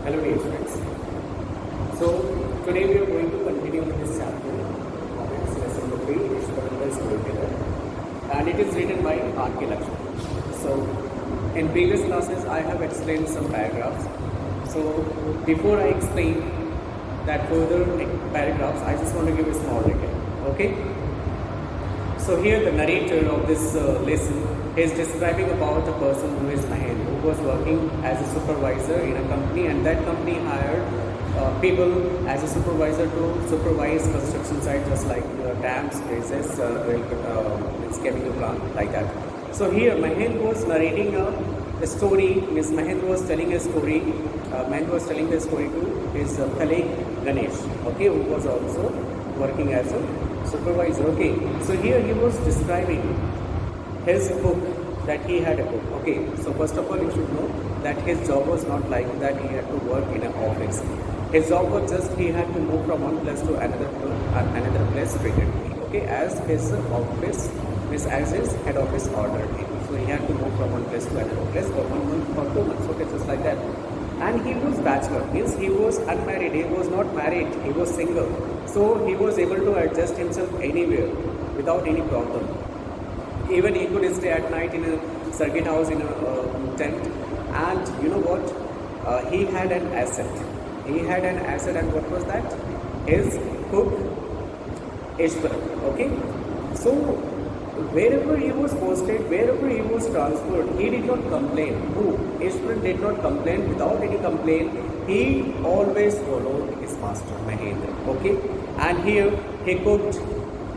Hello dear friends. So today we are going to continue with this chapter, it's lesson number 3, Ishwaranga Storyteller, and it is written by R.K. Lakshman. So in previous classes I have explained some paragraphs. So before I explain that further paragraphs, I just want to give a small recap. Okay. So here the narrator of this lesson is describing about a person who is Mahendra, who was working as a supervisor in a company, and that company hired people as a supervisor to supervise construction sites just like dams, bridges, chemical plant, like that. So here Mahendra was narrating a story. Miss Mahendra was telling a story. Mahendra was telling the story to his colleague Ganesh, okay, who was also working as a supervisor. Okay, so here he was describing his book, that he had a book. Okay, so first of all you should know that his job was not like that he had to work in an office. His job was just he had to move from one place to another place frequently. Okay, as his office, as his head office ordered him. So he had to move from one place to another place for 1 month or 2 months. Okay, just like that. And he was bachelor, means he was unmarried, he was not married, he was single. So he was able to adjust himself anywhere without any problem. Even he could stay at night in a circuit house in a tent. And you know what? He had an asset. He had an asset, and what was that? His cook, Ishwaran. Okay? So wherever he was posted, wherever he was transferred, he did not complain. Who? Ishwaran did not complain. Without any complaint, he always followed his master, Mahendra. Okay? And here he cooked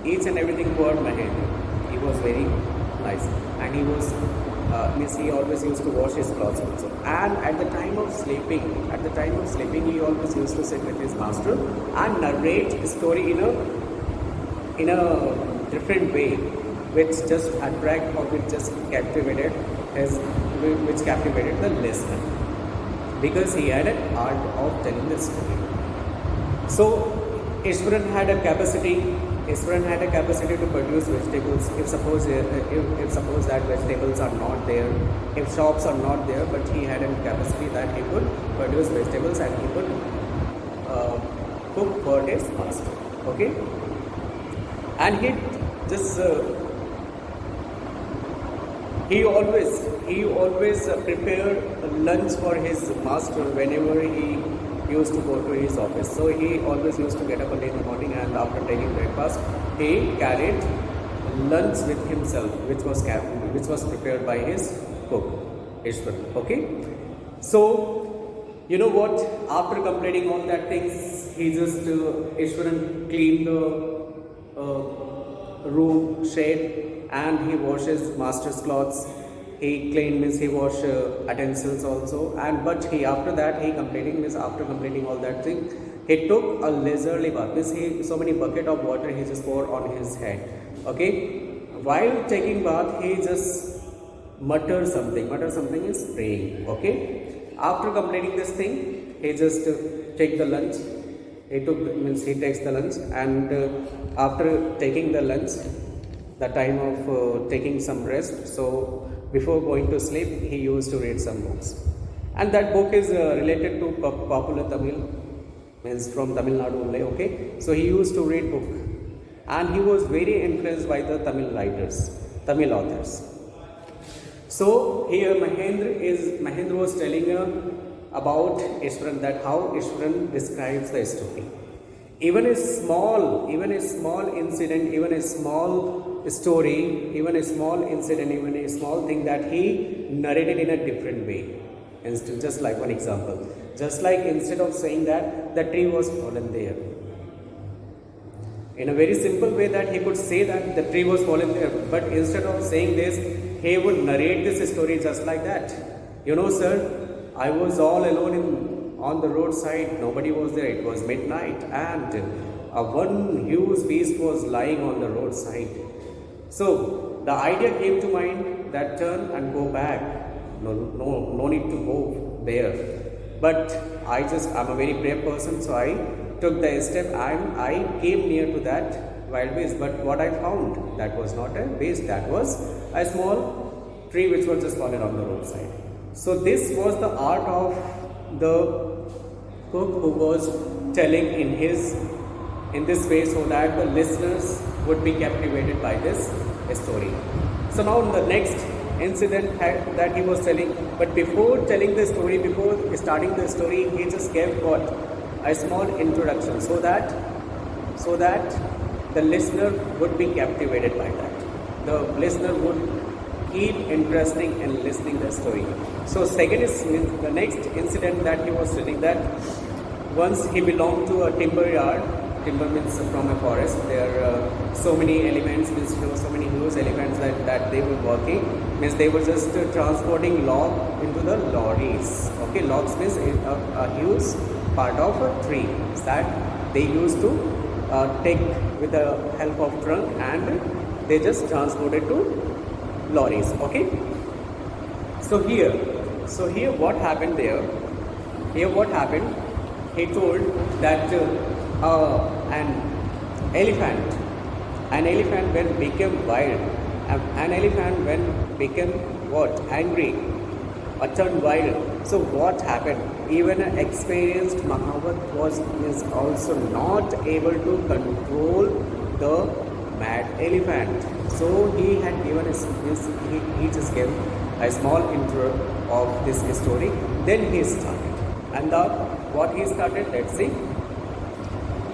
each and everything for Mahendra. He was very nice, and he was he always used to wash his clothes also. And at the time of sleeping, he always used to sit with his master and narrate a story in a different way, which just attract or which just captivated the listener, because he had an art of telling the story. So Ishwaran had a capacity to produce vegetables. If suppose that vegetables are not there, if shops are not there, but he had a capacity that he could produce vegetables and he could cook for his master. Okay, and he just he always prepared lunch for his master whenever he used to go to his office. So he always used to get up early in the morning, and after taking breakfast, he carried lunch with himself, which was prepared by his cook, Ishwaran. Okay, so you know what? After completing all that things, he just Ishwaran cleaned the room, shed, and he washes master's clothes. He cleaned, means he washed utensils also, and but after completing all that thing, he took a leisurely bath. Means so many bucket of water he just poured on his head. Okay, while taking bath, he just mutter something is praying. Okay, after completing this thing, he just take the lunch. He takes the lunch, and after taking the lunch, the time of taking some rest. So before going to sleep, he used to read some books, and that book is related to popular Tamil, means from Tamil Nadu only. Okay, so he used to read book, and he was very influenced by the Tamil authors. So here Mahendra was telling about Ishwaran, that how Ishwaran describes the story. Even a small incident, even a small story, even a small incident, even a small thing that he narrated in a different way. Instead, just like one example, just like instead of saying that the tree was fallen there, in a very simple way that he could say that the tree was fallen there, but instead of saying this, he would narrate this story just like that. You know, sir, I was all alone on the roadside, nobody was there, it was midnight, and one huge beast was lying on the roadside. So the idea came to mind that turn and go back, no need to go there. But I'm a very brave person, so I took the step and I came near to that wild beast. But what I found, that was not a beast, that was a small tree which was just fallen on the roadside. So this was the art of the cook who was telling in this way so that the listeners would be captivated by this story. So now the next incident that he was telling, but before telling the story, before starting the story, he just gave what? A small introduction so that the listener would be captivated by that. The listener would keep interesting in listening the story. So second is the next incident that he was telling, that once he belonged to a timber yard. Timber means from a forest. There are so many elements, means so many huge elements that they were working. Means they were just transporting log into the lorries. Okay, logs means a huge part of a tree that they used to take with the help of trunk, and they just transported to lorries. Okay. So here what happened there? Here what happened? He told that an elephant when became wild, an elephant when became what? Angry or turned wild. So what happened? Even an experienced Mahavat is also not able to control the mad elephant. So he had given he just gave a small intro of this story. Then he started, and what he started, let's see.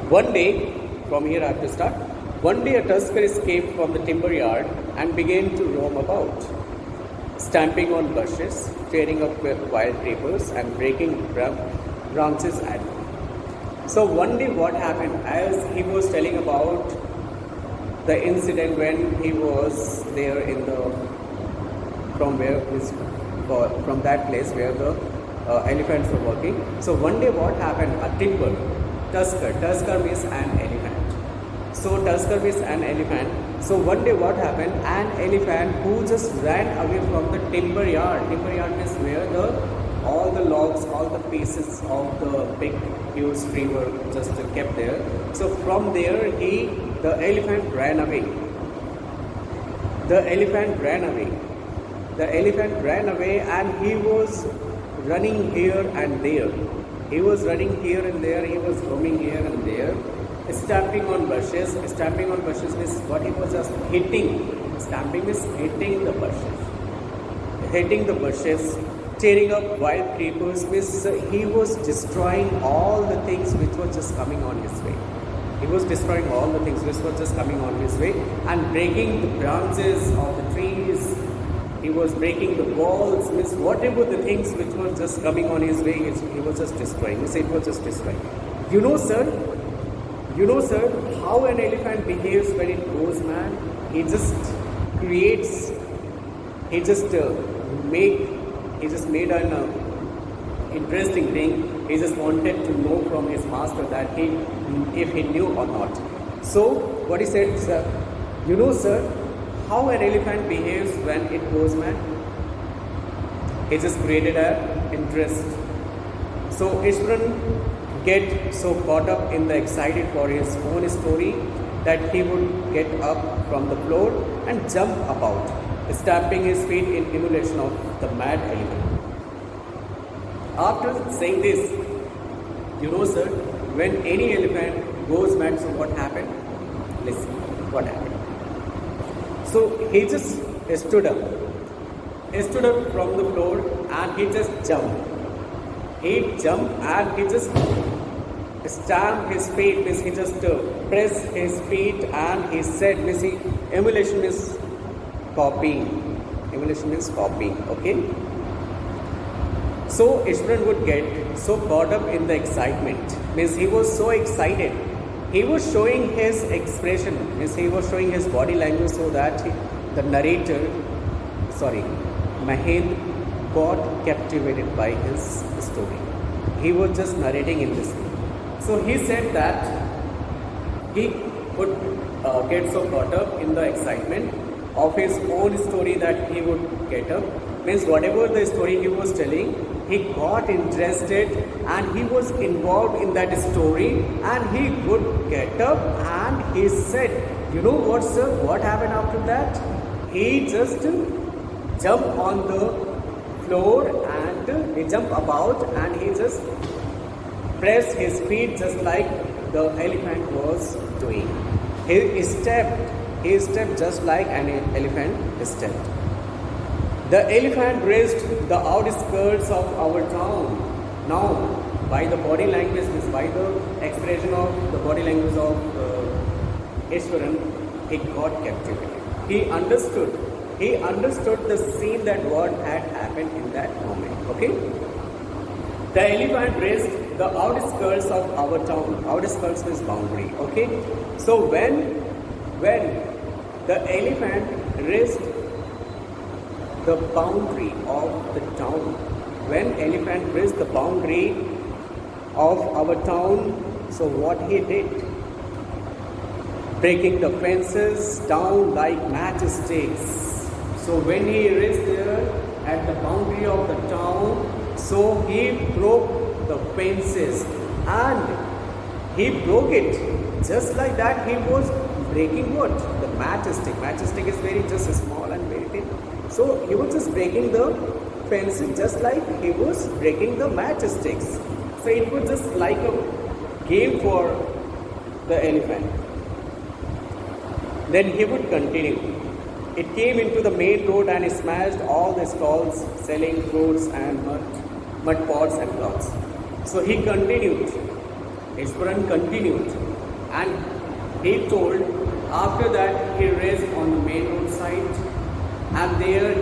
One day, from here I have to start. One day a tusker escaped from the timber yard and began to roam about, stamping on bushes, tearing up wild creepers, and breaking branches at them. So one day what happened, as he was telling about the incident when he was there from that place where the elephants were working. So one day what happened, a timber, Tusker means an elephant. So Tusker means an elephant. So one day what happened, an elephant who just ran away from the timber yard. Timber yard means where all the logs, all the pieces of the big huge tree were just kept there. So from there the elephant ran away. The elephant ran away and he was running here and there. He was running here and there, he was roaming here and there, stamping on bushes. Stamping on bushes means what he was just hitting. Stamping is hitting the bushes. Tearing up wild creepers means he was destroying all the things which were just coming on his way. He was destroying all the things which were just coming on his way and breaking the branches of the trees. He was breaking the walls, means whatever the things which were just coming on his way, he was just destroying. He said it was just destroying. You know, sir, how an elephant behaves when it goes mad? He just creates, he just made an interesting thing. He just wanted to know from his master that if he knew or not. So what he said, sir, you know, sir, how an elephant behaves when it goes mad? He just created an interest. So Ishwaran get so caught up in the excited for his own story that he would get up from the floor and jump about, stamping his feet in emulation of the mad elephant. After saying this, you know, sir, when any elephant goes mad, so what happened? Listen, what happened? So he just stood up. He stood up from the floor and he just jumped. He jumped and he just stamped his feet, means he just pressed his feet and he said, means emulation is copying. Emulation is copying, okay? So Ishwaran would get so caught up in the excitement, means he was so excited. He was showing his expression, means he was showing his body language so that the narrator, Mahend, got captivated by his story. He was just narrating in this way. So he said that he would get so caught up in the excitement of his own story that he would get up. Means whatever the story he was telling, he got interested and he was involved in that story, and he would get up and he said, you know what, sir, what happened after that? He just jumped on the floor and and he jumped about and he just pressed his feet just like the elephant was doing. He stepped just like an elephant stepped. The elephant reached the outskirts of our town. Now, by the body language, by the expression of the body language of Ishwaran, he got captivated. He understood the scene that what had happened in that moment. Okay? The elephant reached the outskirts of our town. Outskirts means boundary. Okay? So when the elephant reached the boundary of the town, when elephant reached the boundary of our town, so what he did? Breaking the fences down like matchsticks. So when he reached there at the boundary of the town, so he broke the fences and he broke it. Just like that, he was breaking what? The matchstick. Matchstick is very just small and very thin. So he was just breaking the fences just like he was breaking the matchsticks. So it was just like a game for the elephant. Then he would continue. It came into the main road and smashed all the stalls selling fruits and mud pots and cloths. So he continued. Ishwaran continued. And he told, after that he raced on the main road side. And there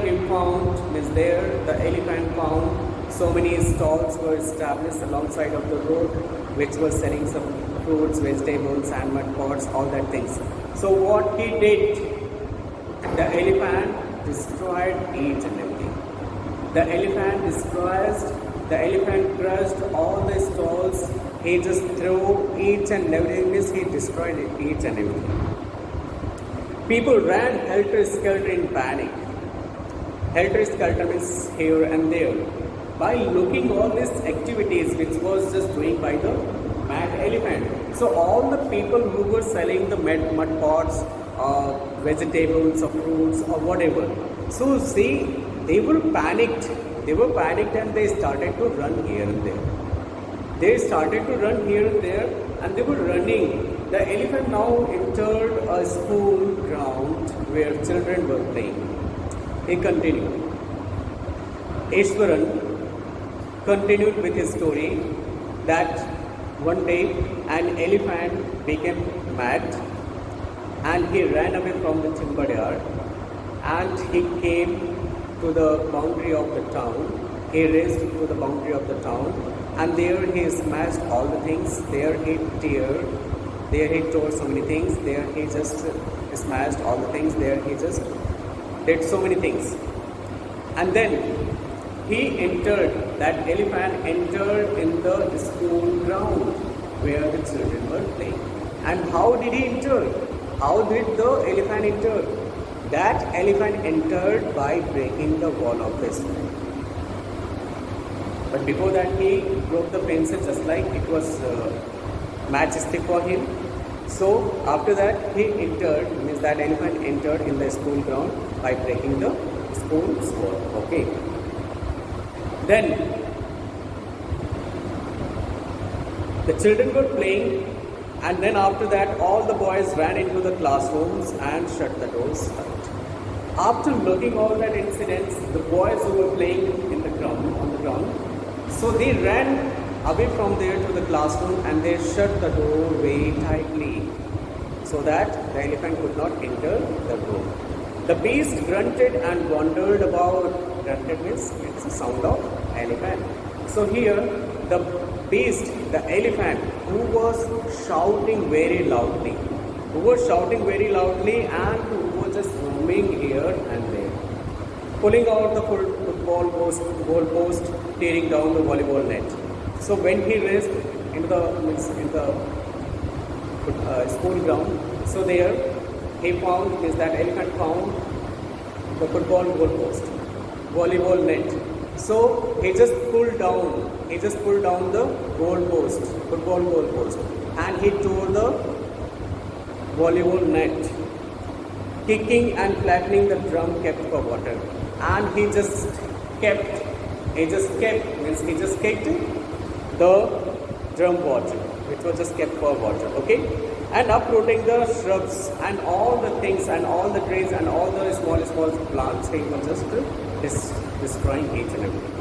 the elephant found so many stalls were established alongside of the road, which were selling some fruits, vegetables, and mud pots, all that things. So what he did, the elephant destroyed each and everything. The elephant crushed all the stalls. He just threw each and everything. He destroyed each and everything. People ran helter-skelter in panic. Helter-skelter means here and there. By looking all these activities which was just doing by the mad elephant. So all the people who were selling the mud pots, vegetables or fruits or whatever. So see, they were panicked. And they started to run here and there. And they were running. The elephant now entered a school ground where children were playing. He continued. Ishwaran continued with his story that one day an elephant became mad and he ran away from the timber yard and he came to the boundary of the town. He raced to the boundary of the town and there he smashed all the things. There he tore so many things. There he just smashed all the things. There he just did so many things. And then that elephant entered in the school ground where the children were playing. And how did he enter? How did the elephant enter? That elephant entered by breaking the wall of the school. But before that he broke the fences just like it was matchstick for him. So after that he entered, means that elephant entered in the school ground by breaking the school wall. Okay. Then the children were playing and then after that all the boys ran into the classrooms and shut the doors tight. After looking all that incidents, the boys who were playing on the ground, so they ran away from there to the classroom and they shut the door very tightly so that the elephant could not enter the room. The beast grunted and wandered about. Grunted means it's a sound of elephant. So here the beast, the elephant, who was shouting very loudly, and who was just roaming here and there, pulling out the goal post, tearing down the volleyball net. So when he raced into the school ground, so there he found that elephant found the football goal post, volleyball net. So he just pulled down the football goal post, and he tore the volleyball net, kicking and flattening the drum kept for water, and he just kept he just kicked the drum water, which was just kept for water, okay? And uprooting the shrubs and all the things and all the trees and all the small plants, he was just destroying each and everything.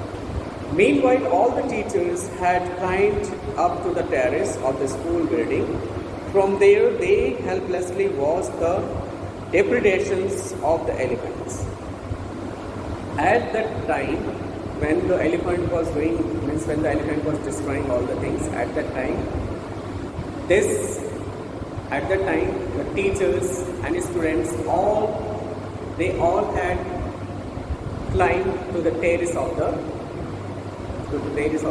Meanwhile, all the teachers had climbed up to the terrace of the school building. From there, they helplessly watched the depredations of the elephants. At that time, when the elephant was destroying all the things, at that time, the teachers and students they all had climbed to the terrace of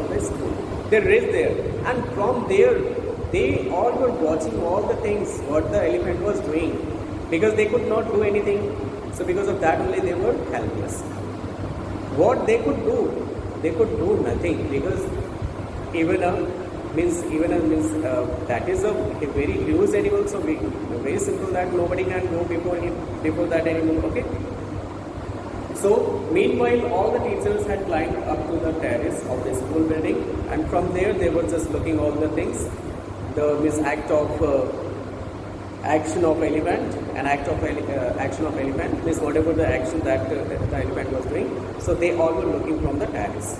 the school. They reached there, and from there, they all were watching all the things what the elephant was doing, because they could not do anything. So because of that only they were helpless. What they could do nothing, because that is a very huge animal. So very simple that nobody can go before that animal. Okay. So meanwhile, all the teachers had climbed up to the terrace of the school building, and from there they were just looking all the things. The action of elephant, means whatever the action that the elephant was doing. So they all were looking from the terrace.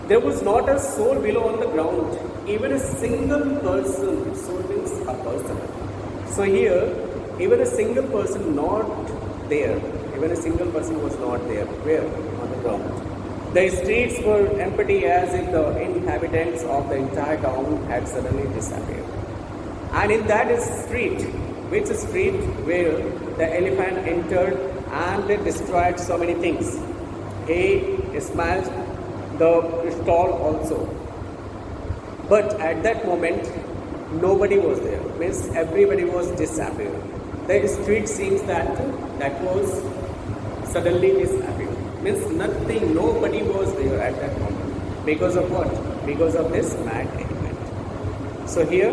There was not a soul below on the ground, even a single person. Soul means a person. So here, even a single person not there. Even a single person was not there. Where? On the ground. The streets were empty, as if the inhabitants of the entire town had suddenly disappeared. And in that street, which street where the elephant entered and they destroyed so many things, he smashed the stall also. But at that moment, nobody was there. Means everybody was disappeared. The street seems that was suddenly disappeared. Means nothing, nobody was there at that moment. Because of what? Because of this mad elephant. So here,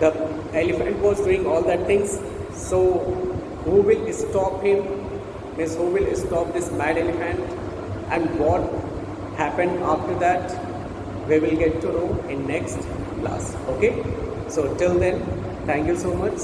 the elephant was doing all that things. So who will stop him? Means who will stop this mad elephant? And what happened after that, we will get to know in next class. Okay? So till then, thank you so much.